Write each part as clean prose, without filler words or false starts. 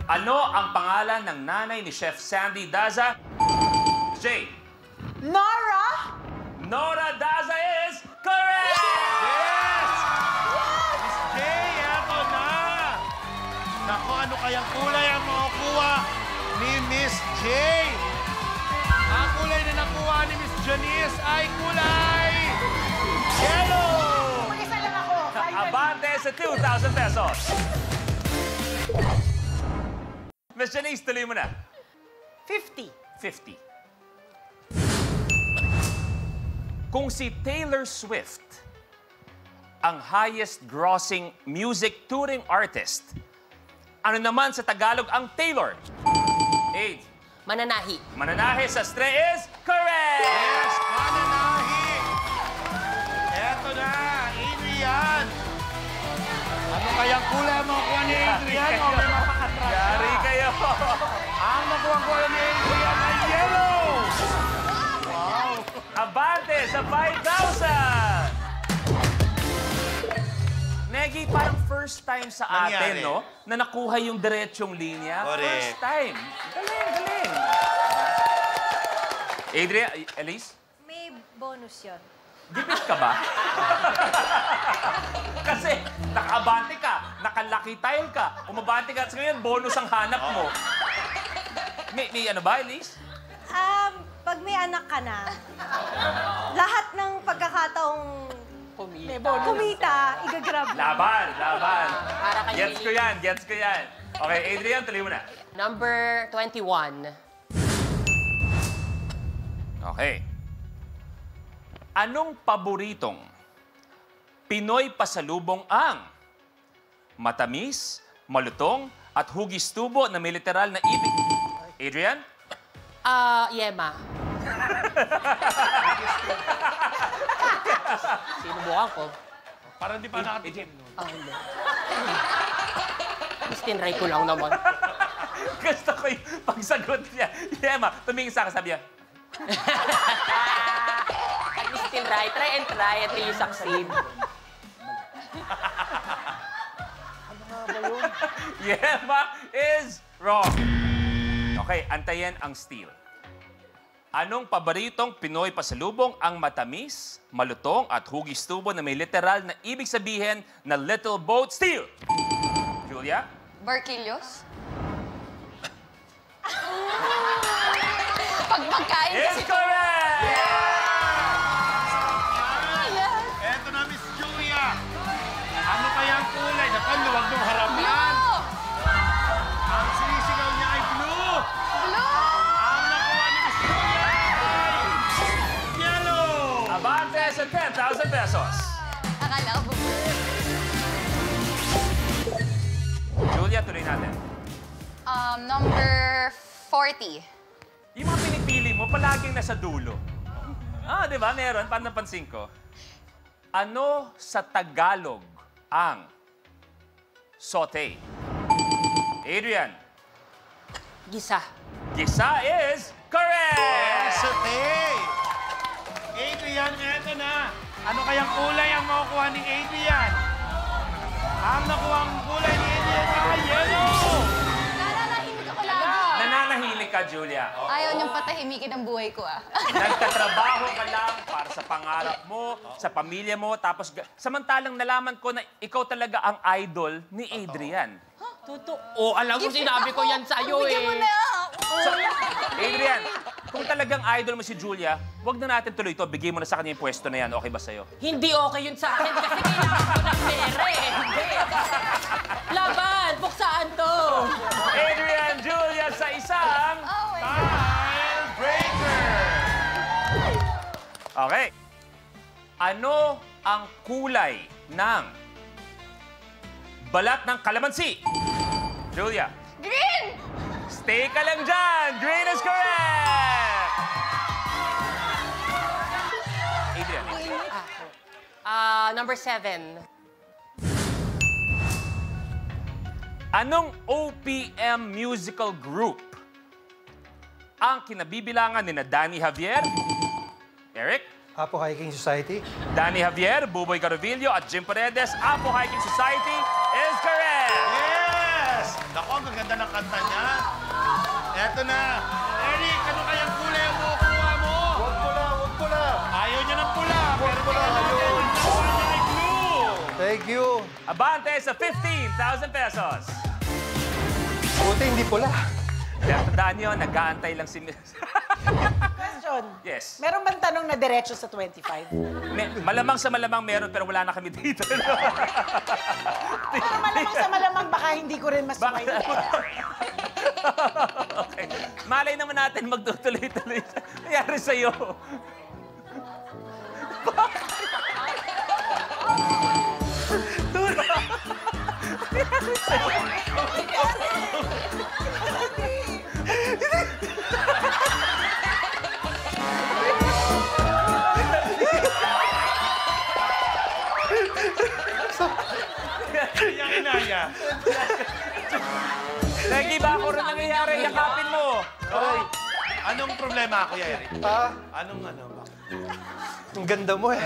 Ano ang pangalan ng nanay ni Chef Sandy Daza? J. Nora? Nora Daza is correct! Yes! Miss J, eto na! Naku, ano kayang kulay ang makukuha ni Miss J? Ang kulay na nakuha ni Miss Janice ay kulay yellow! Mag-isa lang ako. Abante sa 2,000 pesos. Miss Janice, tuloy mo na. 50. 50. Kung si Taylor Swift ang highest-grossing music touring artist, ano naman sa Tagalog ang Taylor? A. Mananahi. Mananahi sa Stre is correct! Yes, mananahi! Eto na, Adrian! Ano kayang kulay ang makukuha ni Adrian? O may mapakatrasa? Yari kayo! Ang nakuha ni Adrian ay yellow! Wow! Abante sa 5,000! Negi, parang first time sa atin, Nangyari. no? Na nakuha yung diretsyong linya. Correct. First time. Galing, galing. Adrian, Elise? May bonus yun. Gipit ka ba? Kasi naka-abante ka, naka-lucky tile ka, umabante ka, at ngayon bonus ang hanap mo. May ano ba, Elise? Pag may anak ka na, lahat ng pagkakataong kumita, igagrab mo. Laban, laban. Para kay Gets ko yan, gets ko yan. Okay, Adrian, tuloy mo na. Number 21. Okay. Anong paboritong Pinoy pasalubong ang matamis, malutong, at hugis tubo na may literal na ibig? Adrian? Yema. Sinubukan ko. Parang di pa nakatikim. Hindi. Tinry ko lang naman. Gusto ko yung pagsagot niya. Yema, tumingin sa akin, sabi niya. At least tinry. Try and try until you succeed. Yema is wrong. Okay, antayin ang steal. Anong paboritong Pinoy pasalubong ang matamis, malutong at hugis tubo na may literal na ibig sabihin na little boat steal? Julia? Barquillos? Pag magkain Is kasi... correct! Eto na, Miss Julia! Ano kayang kulay? Naku, luwag mong harapan! Ang sinisigaw niya ay blue! Blue! Ang nakuha ni Miss Julia ay yellow! Abante sa 10,000 pesos. Akala ko Julia, tuloy natin. Number 40. Yung mga pinipili mo, palaging nasa dulo. Di ba? Meron. Paano napansin ko? Ano sa Tagalog ang saute? Adrian? Gisa. Gisa is correct! Saute! Adrian, eto na! Ano kayang kulay ang makukuha ni Adrian? Ang nakuha ang kulay ni Adrian ay yellow! Nananahimik ako lagi. Nananahimik ka, Julia. Ayaw niyong patahimikin ang buhay ko, Nagtatrabaho ka lang para sa pangarap mo, sa pamilya mo, tapos samantalang nalaman ko na ikaw talaga ang idol ni Adrian. Totoo. Alam ko, sinabi ko yan sa'yo Bigyan mo na ako. So, Adrian, kung talagang idol mo si Julia, wag na natin tuloy ito. Bigay mo na sa kanya yung pwesto na yan. Okay ba sa'yo? Hindi okay yun sa akin kasi kailangan ko ng pera eh. Hindi. Laban! Buksaan to! Adrian, Julia sa isang Oh my God. tile breaker. Okay. Ano ang kulay ng balat ng kalamansi? Julia. Green! Stay ka lang dyan. Green is correct. Adrian. Number 7. Anong OPM musical group ang kinabibilangan ni Danny Javier, Eric, Apo Hiking Society. Danny Javier, Buboy Garovillo at Jim Paredes? Apo Hiking Society is correct! Yes! Naku, ang gaganda ganda ng kanta niya. Eto na. Eric, ano kayang kulay ang makukuha mo? Huwag pula. Ayaw niya ng pula. Pero pula, kailangan ayaw. niya ng nakuha niya ay blue. Thank you. Abante sa 15,000 pesos. Buti hindi pula. Kaya tandaan nyo, nag-aantay lang si Miss. Question. Yes. Meron bang tanong na diretso sa 25? Malamang sa malamang meron, pero wala na kami dito. Pero malamang sa malamang, baka hindi ko rin mas maintindihan. Okay. Malay naman natin magtutuloy-tuloy. Nangyari sa'yo. Kaya inaya. Nagi ba ako rin nangyayari? Yakapin mo. Okay. Anong problema, Kuya Eric? Ah, Anong ano? ang ganda mo eh.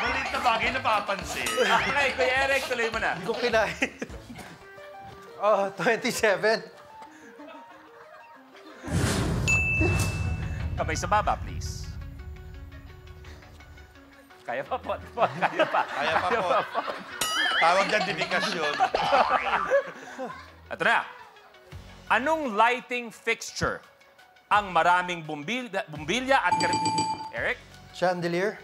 Maliit na bagay na papansin. Okay, Kuya Eric, tuloy mo na. Hindi ko kinain. Oh, 27. Kamay sa baba, please. Kaya pa po. Kaya pa. Kaya pa po. Tawag dyan dedikasyon. Ito na. Anong lighting fixture ang maraming bumbilya at Eric? Chandelier.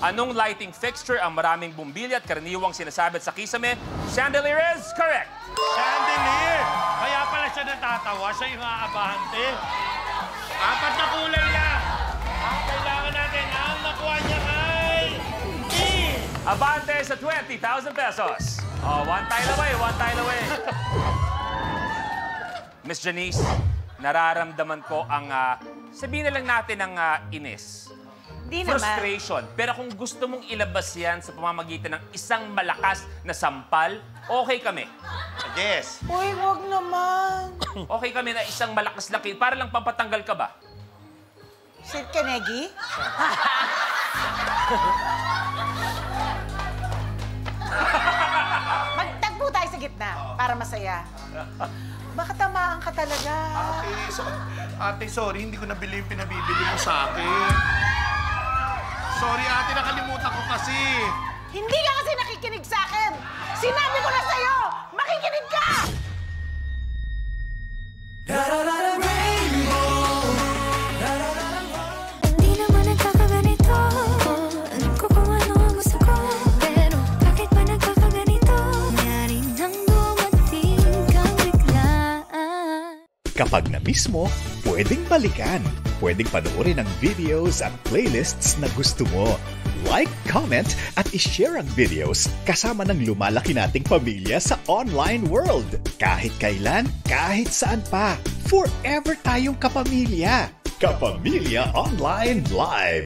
Anong lighting fixture ang maraming bumbilya at karaniwang sinasabit sa kisame? Chandelier is correct. Chandelier! Kaya pala siya natatawa. Siya yung aabahante. 4 na kulay lang. Ang kailangan natin, ang nakuha niya ay... Abante sa 20,000 pesos. Oh, one tile away. Miss Janice, nararamdaman ko ang, sabihin na lang natin ang inis. Di naman. Frustration. Pero kung gusto mong ilabas yan sa pamamagitan ng isang malakas na sampal, okay kami. Yes. Uy, wag naman. Okay kami na isang malakas na para lang pampatanggal ka ba? Sir Kenegi? Magtagpo tayo sa gitna para masaya. Baka tamaan ka talaga. Ate, sorry. Hindi ko nabili yung pinabibili mo sa akin. Sorry, ate. Nakalimutan ko kasi. Hindi ka kasi nakikinig sa akin. Sinabi ko na sa'yo, makikinig ka! Hindi naman nagkakaganito. Alam ko kung ano ang gusto ko. Pero bakit ba nagkakaganito? Nangyari nang dumating kang biglaan. Kapag na-miss mo, pwedeng balikan. Pwedeng panoorin ang videos at playlists na gusto mo. Like, comment, at ishare ang videos kasama ng lumalaki nating pamilya sa online world. Kahit kailan, kahit saan pa. Forever tayong kapamilya. Kapamilya Online Live.